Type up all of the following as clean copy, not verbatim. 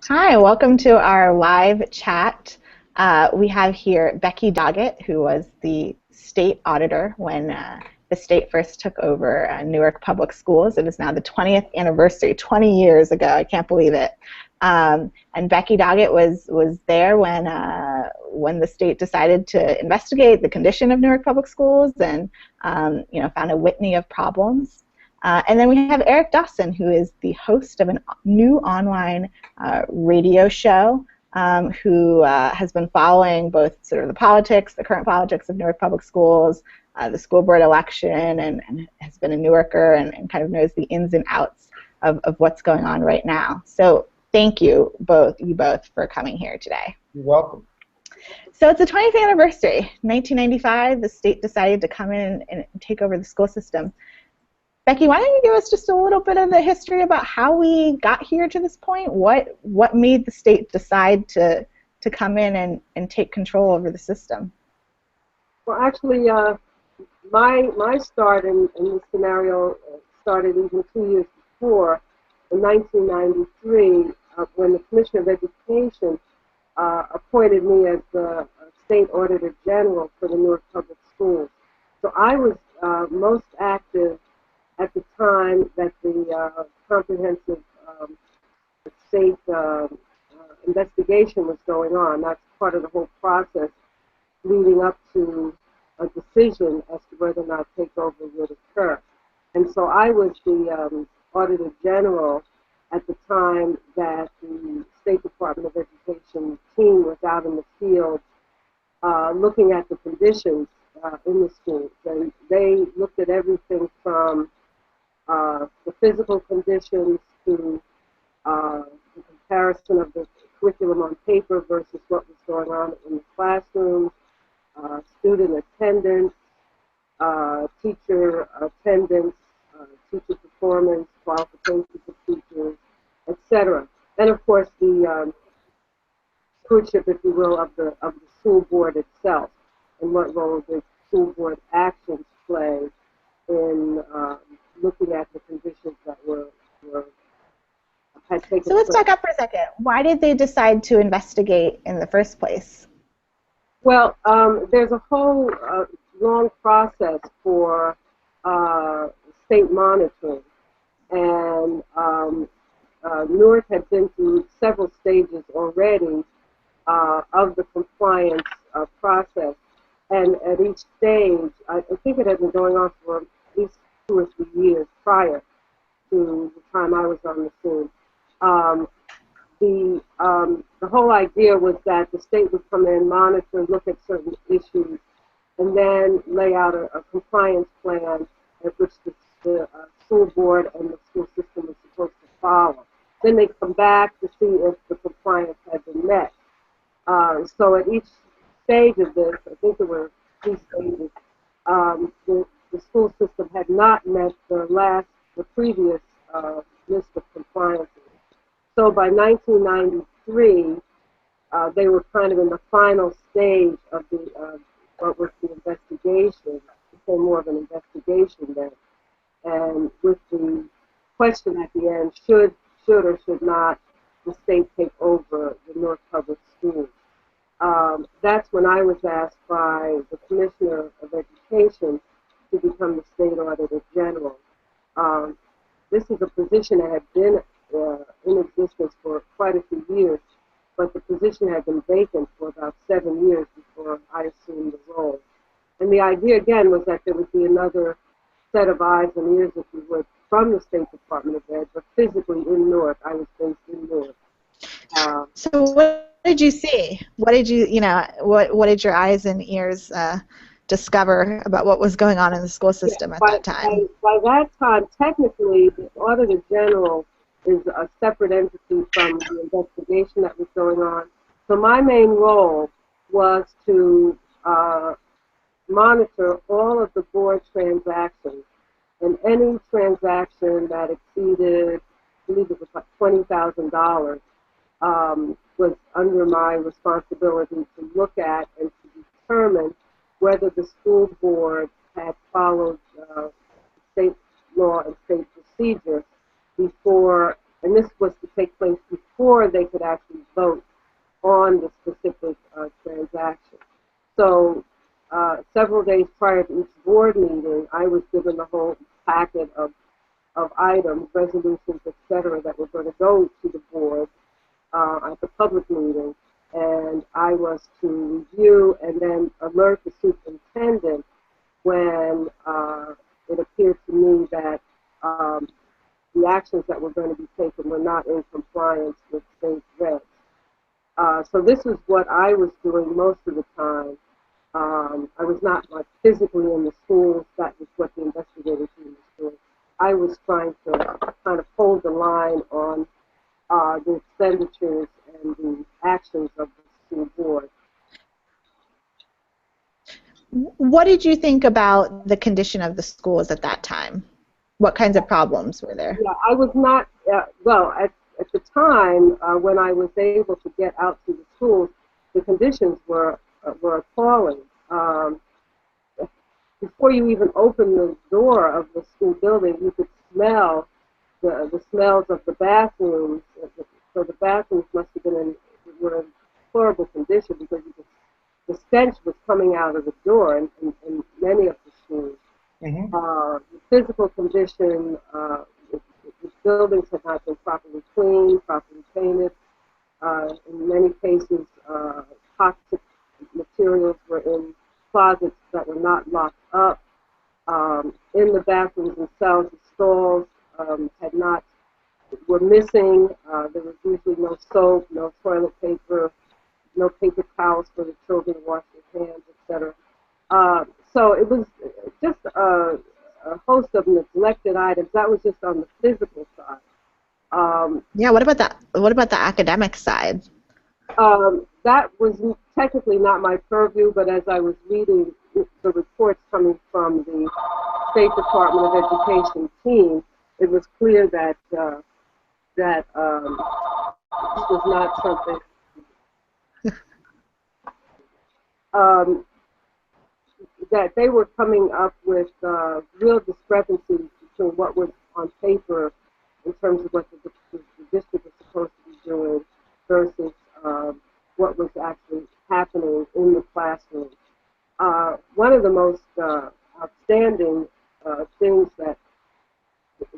Hi, welcome to our live chat. We have here Becky Doggett, who was the state auditor when the state first took over Newark Public Schools. It is now the 20th anniversary, 20 years ago. I can't believe it. And Becky Doggett was there when the state decided to investigate the condition of Newark Public Schools and found a litany of problems. And then we have Eric Dawson, who is the host of a new online radio show, who has been following both sort of the current politics of Newark Public Schools, the school board election, and has been a Newarker and kind of knows the ins and outs of what's going on right now. So thank you both for coming here today. You're welcome. So it's the 20th anniversary. 1995, the state decided to come in and take over the school system. Becky, why don't you give us just a little bit of the history about how we got here to this point? What made the state decide to come in and take control over the system? Well, actually, my start in this scenario started even 2 years before, in 1993, when the Commissioner of Education appointed me as the State Auditor General for the Newark Public Schools. So I was most active at the time that the comprehensive state investigation was going on. That's part of the whole process leading up to a decision as to whether or not takeover would occur. And so I was the Auditor General at the time that the State Department of Education team was out in the field looking at the conditions in the schools. And they looked at everything from the physical conditions to the comparison of the curriculum on paper versus what was going on in the classrooms, student attendance, teacher attendance, teacher performance, qualifications of teachers, etc. And of course the stewardship, if you will, of the school board itself, and what role the school board actions play in looking at the conditions that had taken place. So let's back up for a second. Why did they decide to investigate in the first place? Well, there's a whole long process for state monitoring, and Newark had been through several stages already of the compliance process, and at each stage, I think it had been going on for at least 2 or 3 years prior to the time I was on the scene. The whole idea was that the state would come in, monitor, look at certain issues, and then lay out a compliance plan at which the school board and the school system was supposed to follow. Then they come back to see if the compliance had been met. So at each stage of this, I think there were 3 stages, the school system had not met the previous list of compliances. So by 1993, they were kind of in the final stage of what was the investigation. It became more of an investigation then, and with the question at the end: should or should not the state take over the Newark Public Schools? That's when I was asked by the Commissioner of Education to become the State Auditor General. This is a position that had been in existence for quite a few years, but the position had been vacant for about 7 years before I assumed the role. And the idea, again, was that there would be another set of eyes and ears, if you would, from the State Department of Ed, but physically in Newark. I was based in Newark. So what did you see? What did what did your eyes and ears discover about what was going on in the school system at that time? By that time, technically, the Auditor General is a separate entity from the investigation that was going on. So my main role was to monitor all of the board transactions, and any transaction that exceeded, I believe it was like $20,000, was under my responsibility to look at and to determine whether the school board had followed state law and state procedure before and this was to take place before they could actually vote on the specific transaction. So several days prior to each board meeting, I was given the whole packet of items, resolutions, etc., that were going to go to the board at the public meeting, and I was to review and then alert the superintendent when it appeared to me that the actions that were going to be taken were not in compliance with state regs. So this is what I was doing most of the time. I was not like physically in the schools. That was what the investigators were doing. I was trying to kind of hold the line on the expenditures and the actions of the school board. What did you think about the condition of the schools at that time? What kinds of problems were there? Yeah, I was not, well, at the time when I was able to get out to the schools, the conditions were appalling. Before you even opened the door of the school building, you could smell the smells of the bathrooms. So the bathrooms must have been were in horrible condition because the stench was coming out of the door in many of the schools. Mm-hmm. The physical condition, the buildings had not been properly cleaned, properly painted. In many cases, toxic materials were in closets that were not locked up. In the bathrooms themselves, the stalls were missing. There was usually no soap, no toilet paper, no paper towels for the children to wash their hands, etc. So it was just a host of neglected items. That was just on the physical side. Yeah. What about that? What about the academic side? That was technically not my purview, but as I was reading the reports coming from the State Department of Education team, it was clear that this was not something that they were coming up with real discrepancies between what was on paper in terms of what the district was supposed to be doing versus what was actually happening in the classroom. One of the most outstanding things that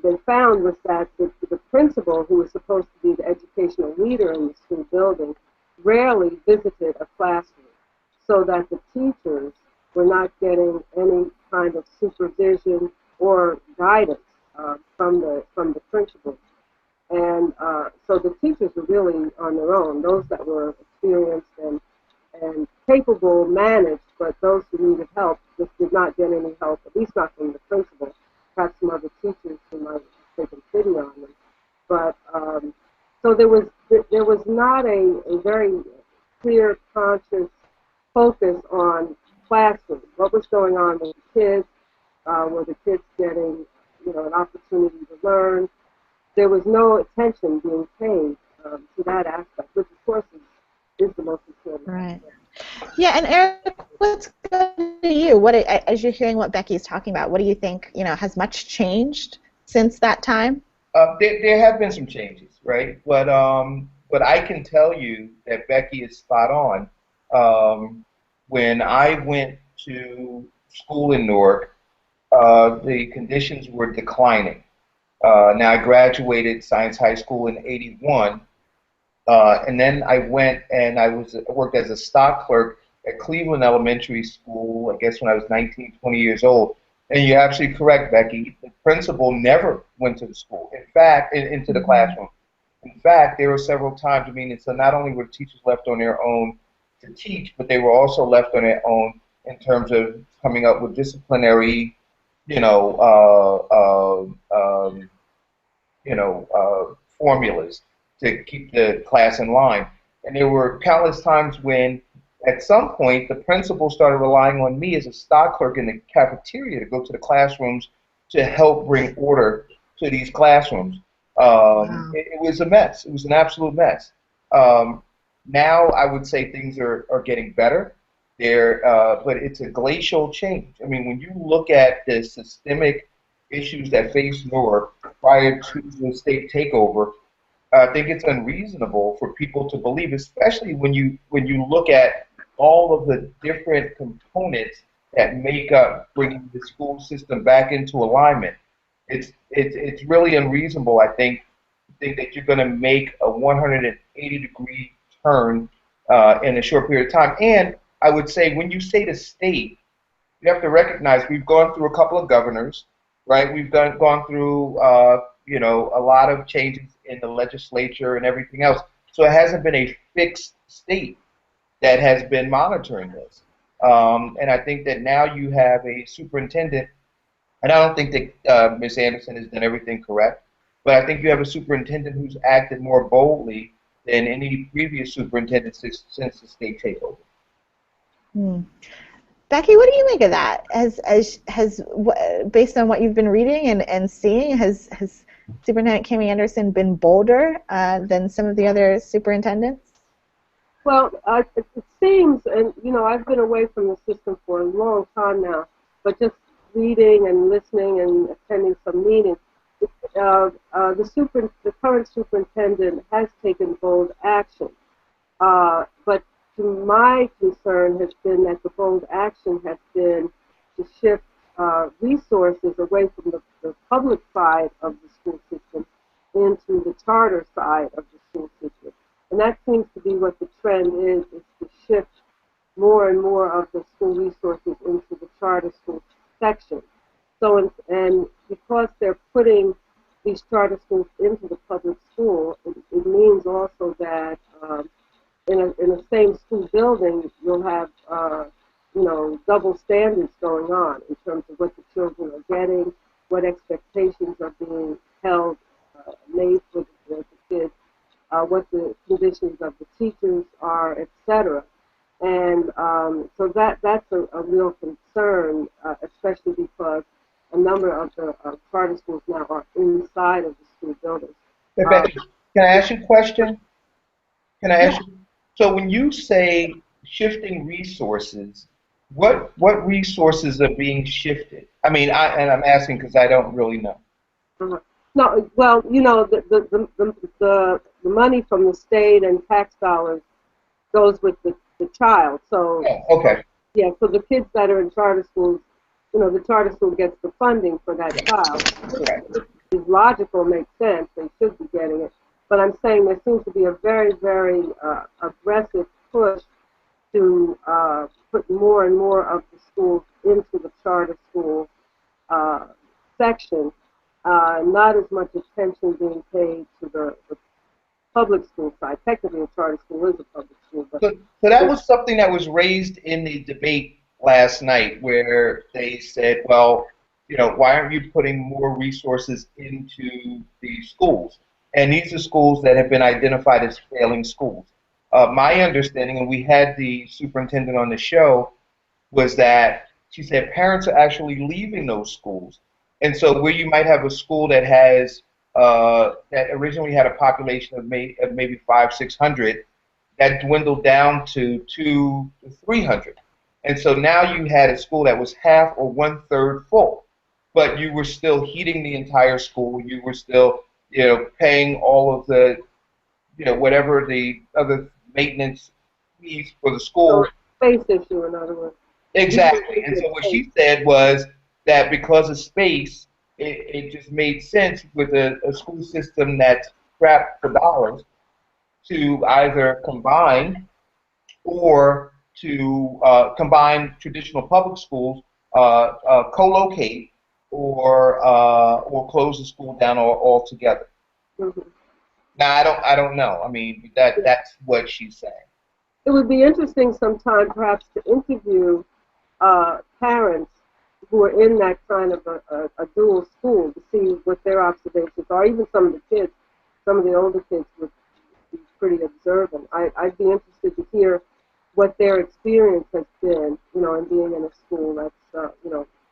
they found was that the principal, who was supposed to be the educational leader in the school building, rarely visited a classroom, so that the teachers were not getting any kind of supervision or guidance from the principal. And so the teachers were really on their own. Those that were experienced and capable managed, but those who needed help just did not get any help, at least not from the principal. Perhaps some other teachers who might have taken pity on them. But so there was not a very clear, conscious focus on classrooms. What was going on with the kids? Were the kids getting, an opportunity to learn? There was no attention being paid to that aspect, which of course is the most important. Right. Yeah, and Eric, what's good to you? As you're hearing what Becky's talking about, what do you think? Has much changed since that time? There have been some changes, right? But I can tell you that Becky is spot on. When I went to school in Newark, the conditions were declining. Now, I graduated Science High School in '81, and then I went and I worked as a stock clerk at Cleveland Elementary School, I guess when I was 19, 20 years old. And you're absolutely correct, Becky. The principal never went to the school. In fact, into the classroom. In fact, there were several times, so not only were teachers left on their own to teach, but they were also left on their own in terms of coming up with disciplinary, formulas to keep the class in line. And there were countless times when, at some point, the principal started relying on me as a stock clerk in the cafeteria to go to the classrooms to help bring order to these classrooms. Wow. It was a mess. It was an absolute mess. Now I would say things are getting better. But it's a glacial change. When you look at the systemic issues that face Newark prior to the state takeover, I think it's unreasonable for people to believe, especially when you look at all of the different components that make up bringing the school system back into alignment. It's really unreasonable, I think that you're going to make a 180-degree turn in a short period of time. And I would say when you say the state, you have to recognize we've gone through a couple of governors, right? We've gone through a lot of changes in the legislature and everything else. So it hasn't been a fixed state that has been monitoring this. And I think that now you have a superintendent, and I don't think that Ms. Anderson has done everything correct, but I think you have a superintendent who's acted more boldly than any previous superintendent since the state takeover. Hmm. Becky, what do you make of that? Based on what you've been reading and seeing, has Superintendent Kimmy Anderson been bolder than some of the other superintendents? Well, it seems, and I've been away from the system for a long time now, but just reading and listening and attending some meetings, the current superintendent has taken bold action, but to my concern has been that the bold action has been to shift resources away from the public side of the school system into the charter side of the school system. And that seems to be what the trend is to shift more and more of the school resources into the charter school section. So, and because they're putting these charter schools into the public school, it means also that in a same school building, you'll have double standards going on in terms of what the children are getting, what expectations are being held, made for the kids, what the conditions of the teachers are, etc. And so that's a real concern, especially because a number of the charter schools now are inside of the school buildings. Hey, Becky, can I ask you a question? Can I ask you? So when you say shifting resources, what resources are being shifted? I mean, I'm asking because I don't really know. No, well, the money from the state and tax dollars goes with the child. So okay. Yeah, so the kids that are in charter schools, the charter school gets the funding for that child. It's logical, makes sense. They should be getting it. But I'm saying there seems to be a very, very aggressive push to put more and more of the schools into the charter school section. Not as much attention being paid to the public school side. Technically, a charter school is a public school. But so that was something that was raised in the debate last night, where they said, well, why aren't you putting more resources into the schools? And these are schools that have been identified as failing schools. My understanding, and we had the superintendent on the show, was that she said parents are actually leaving those schools. And so where you might have a school that has that originally had a population of maybe 500-600, that dwindled down to 200 to 300. And so now you had a school that was half or 1/3 full, but you were still heating the entire school. You were still, paying all of the, whatever the other maintenance fees for the school. So space issue, in other words. Exactly. And so what she said was that because of space, it just made sense with a school system that's strapped for dollars to either combine or to combine traditional public schools, co-locate, or close the school down altogether. Mm-hmm. Now I don't know. I mean that's what she's saying. It would be interesting sometime perhaps to interview parents who are in that kind of a dual school to see what their observations are. Even some of the kids, some of the older kids would be pretty observant. I'd be interested to hear what their experience has been, in being in a school that's,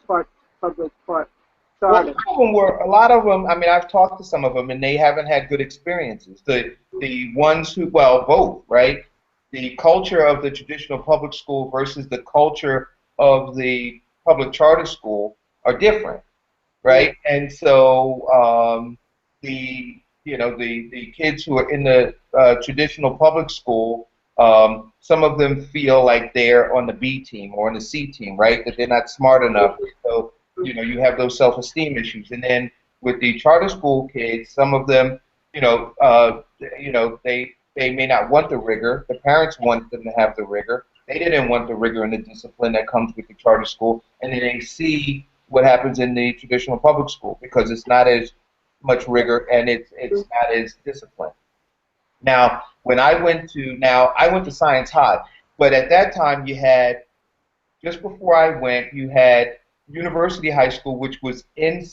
part public, part charter. Well, a lot of them. I mean, I've talked to some of them, and they haven't had good experiences. The ones who, well, both, right? The culture of the traditional public school versus the culture of the public charter school are different, right? And so the the kids who are in the traditional public school, some of them feel like they're on the B team or on the C team, right? That they're not smart enough. So, you have those self-esteem issues. And then with the charter school kids, some of them, they may not want the rigor. The parents want them to have the rigor. They didn't want the rigor and the discipline that comes with the charter school, and then they see what happens in the traditional public school because it's not as much rigor and it's not as disciplined. Now, I went to Science High, but at that time you had, just before I went, you had University High School, which was it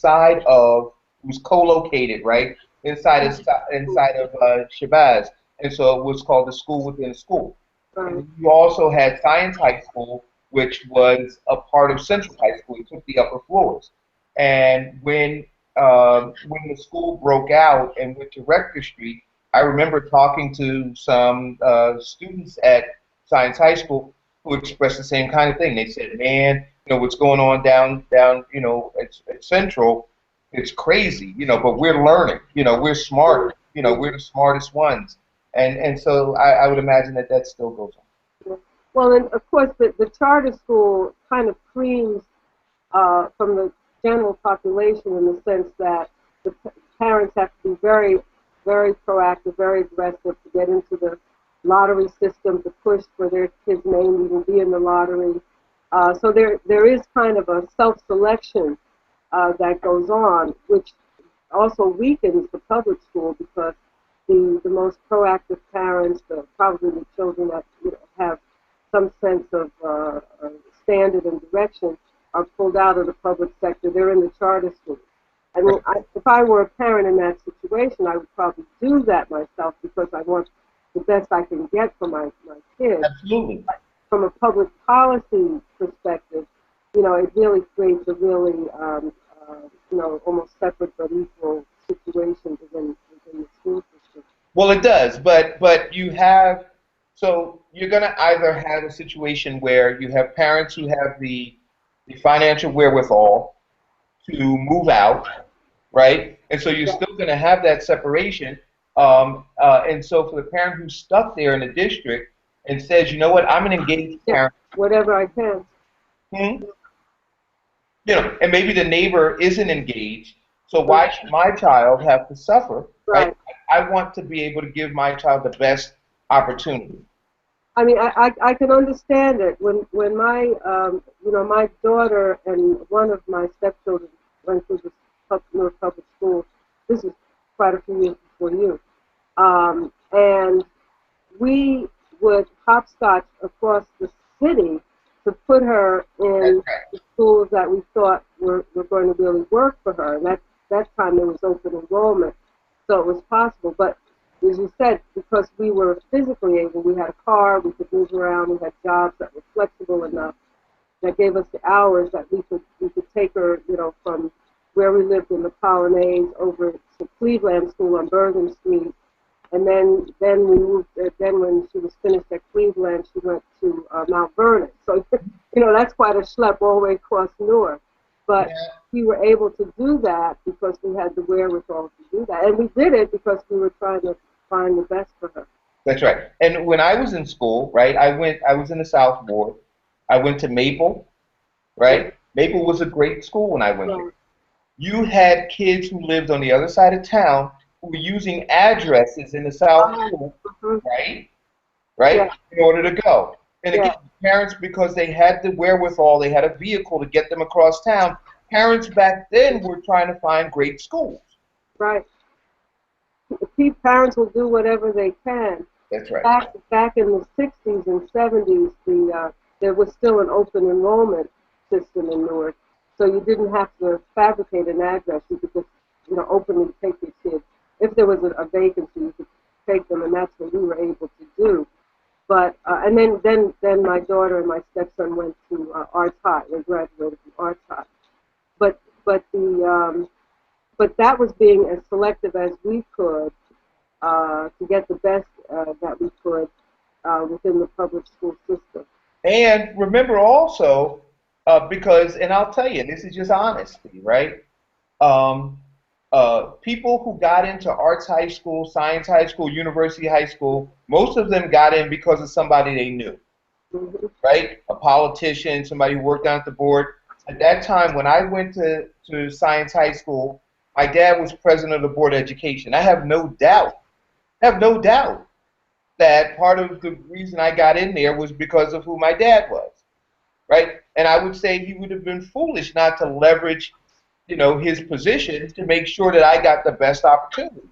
was co-located, right, inside of Shabazz, and so it was called the school within a school. And you also had Science High School, which was a part of Central High School. It took the upper floors. And when the school broke out and went to Rector Street, I remember talking to some students at Science High School who expressed the same kind of thing. They said, "Man, what's going on down, at Central, it's crazy, but we're learning, we're smart, we're the smartest ones." And so I would imagine that still goes on. Well, and of course, the charter school kind of creams from the general population in the sense that the parents have to be very, very proactive, very aggressive to get into the lottery system, to push for their kids' name even be in the lottery. So there is kind of a self-selection that goes on, which also weakens the public school because the most proactive parents, probably the children that have some sense of standard and direction, are pulled out of the public sector. They're in the charter school. I mean, if I were a parent in that situation, I would probably do that myself because I want the best I can get for my kids. Absolutely. From a public policy perspective, it really creates a really, almost separate but equal situation within the school system. Well, it does, but you're going to either have a situation where you have parents who have the financial wherewithal to move out, right? And so you're still going to have that separation. And so for the parent who's stuck there in the district and says, you know what, I'm an engaged parent. Whatever I can. And maybe the neighbor isn't engaged, so why should my child have to suffer? Right? I want to be able to give my child the best opportunity. I mean, I can understand it. When my my daughter and one of my stepchildren went through the Newark public school. This is quite a few years before you, and we would hopscotch across the city to put her in the schools that we thought were going to really work for her. And that time there was open enrollment, so it was possible. But as you said, because we were physically able, we had a car, we could move around, we had jobs that were flexible enough, that gave us the hours that we could take her, from where we lived in the Colonnades over to Cleveland School on Bergen Street. And then we moved. Then when she was finished at Cleveland, she went to Mount Vernon. So that's quite a schlep all the way across Newark. But we were able to do that because we had the wherewithal to do that, and we did it because we were trying to find the best for her. That's right. And when I was in school, right, I was in the South Ward. I went to Maple, right? Maple was a great school when I went there. You had kids who lived on the other side of town who were using addresses in the South Ward, right, in order to go. And again, parents, because they had the wherewithal, they had a vehicle to get them across town. Parents back then were trying to find great schools. Right. Parents will do whatever they can. That's right. Back in the 60s and 70s, there was still an open enrollment system in Newark, so you didn't have to fabricate an address. You could just, openly take your kids. If there was a vacancy, you could take them, and that's what we were able to do. But and then my daughter and my stepson went to Arts High. They graduated from Arts High. But that was being as selective as we could to get the best that we could within the public school system. And remember also, because, and I'll tell you, this is just honesty, right? people who got into arts high school, science high school, university high school, most of them got in because of somebody they knew, Mhm. right? A politician, somebody who worked down at the board. At that time, when I went to science high school, my dad was president of the board of education. I have no doubt that part of the reason I got in there was because of who my dad was, right? And I would say he would have been foolish not to leverage, his position to make sure that I got the best opportunity.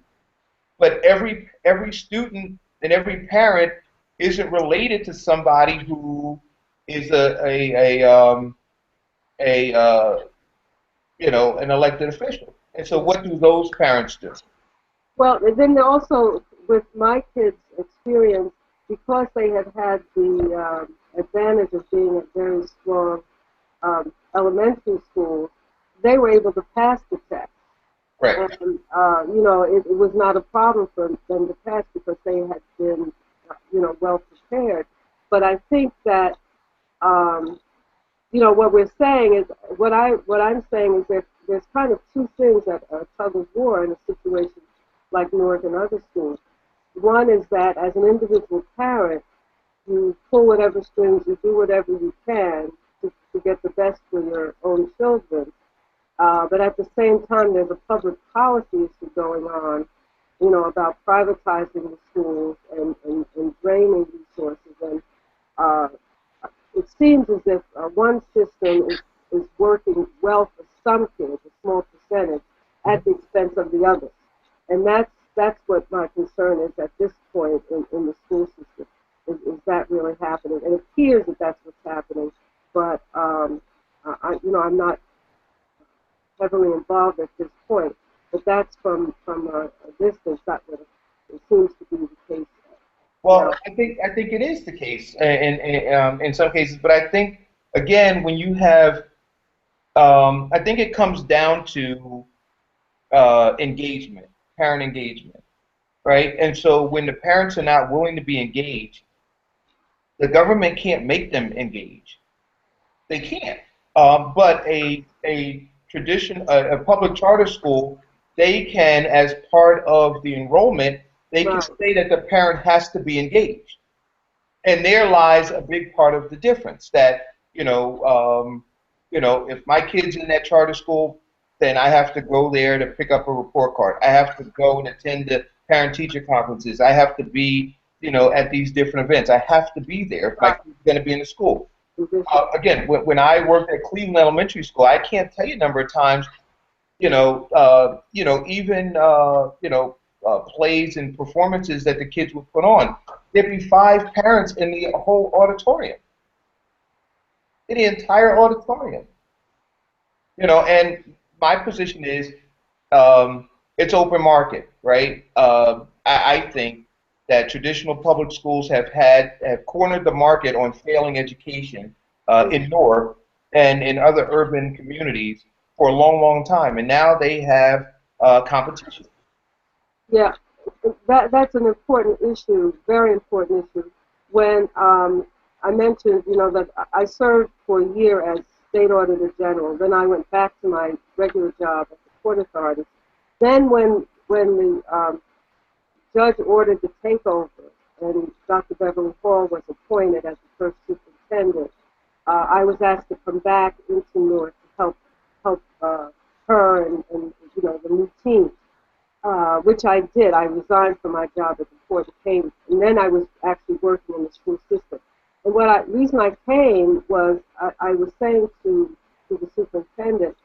But every student and every parent isn't related to somebody who is an elected official. And so, what do those parents do? Well, and then also with my kids' experience, because they had had the advantage of being at very strong elementary school, they were able to pass the test. Right. And, it was not a problem for them to pass because they had been, well prepared. But I think that, what we're saying is, what I'm saying is that there's kind of two things that are tug of war in a situation like Newark and other schools. One is that as an individual parent, you pull whatever strings, you do whatever you can to get the best for your own children. But at the same time, there's a public policy issue going on, about privatizing the schools and draining resources. And uh, it seems as if one system is working well for some kids, a small percentage, at the expense of the others. And that's what my concern is at this point in the school system. Is that really happening? And it appears that that's what's happening, but I'm not heavily involved at this point. But that's from a distance. That's what it seems to be the case now. Well, I think it is the case in some cases, but I think again when you have I think it comes down to engagement, parent engagement, right? And so when the parents are not willing to be engaged, the government can't make them engage. They can't. But a tradition, a public charter school, they can, as part of the enrollment, they can Right. say that the parent has to be engaged. And there lies a big part of the difference. That if my kid's in that charter school, then I have to go there to pick up a report card. I have to go and attend the parent-teacher conferences. I have to be, at these different events. I have to be there if my Right. kid's going to be in the school. Mhm. Again, when I worked at Cleveland Elementary School, I can't tell you a number of times, even plays and performances that the kids would put on. There'd be 5 parents in the whole auditorium, in the entire auditorium. And my position is, it's open market, right? I think that traditional public schools have cornered the market on failing education in Newark and in other urban communities for a long, long time, and now they have competition. Yeah, that's an important issue, very important issue. When I mentioned, that I served for a year as state auditor general, then I went back to my regular job at the Port Authority. Then when the judge ordered the takeover and Dr. Beverly Hall was appointed as the first superintendent, I was asked to come back into Newark to help her and the new team. Which I did. I resigned from my job at the port and came, and then I was actually working in the school system. And reason I came was I was saying to the superintendent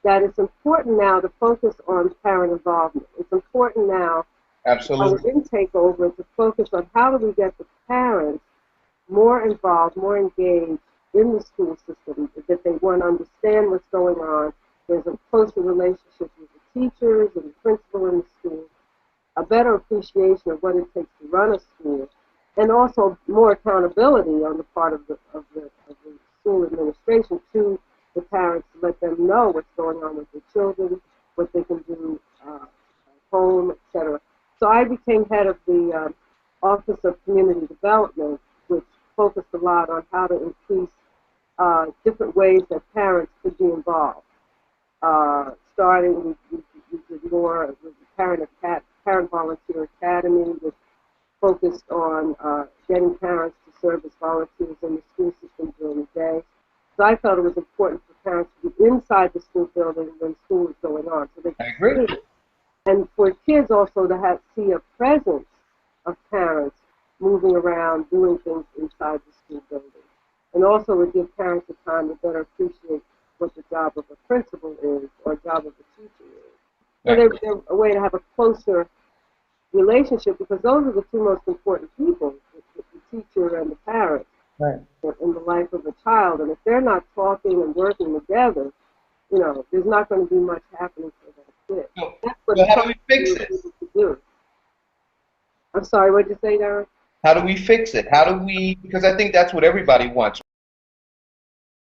that it's important now to focus on parent involvement. It's important now, our Absolutely. intake over, to focus on how do we get the parents more involved, more engaged in the school system, that they want to understand what's going on. There's a closer relationship with the teachers and the principal in the school, a better appreciation of what it takes to run a school, and also more accountability on the part of the school administration to the parents to let them know what's going on with their children, what they can do at home, etc. So I became head of the Office of Community Development, which focused a lot on how to increase different ways that parents could be involved. Starting, we we did more with the Parent Volunteer Academy, which focused on getting parents to serve as volunteers in the school system during the day. So I felt it was important for parents to be inside the school building when school was going on, so they I could agree. see. And for kids also to see a presence of parents moving around, doing things inside the school building. And also would give parents the time to better appreciate what the job of a principal is or job of a teacher is. So they're a way to have a closer relationship, because those are the two most important people, the teacher and the parent, Right. in the life of a child. And if they're not talking and working together, you know, there's not going to be much happening for that kid. So, That's what so how do we fix parents this? are able to do. I'm sorry, what did you say, Darren? How do we fix it? How do we, because I think that's what everybody wants.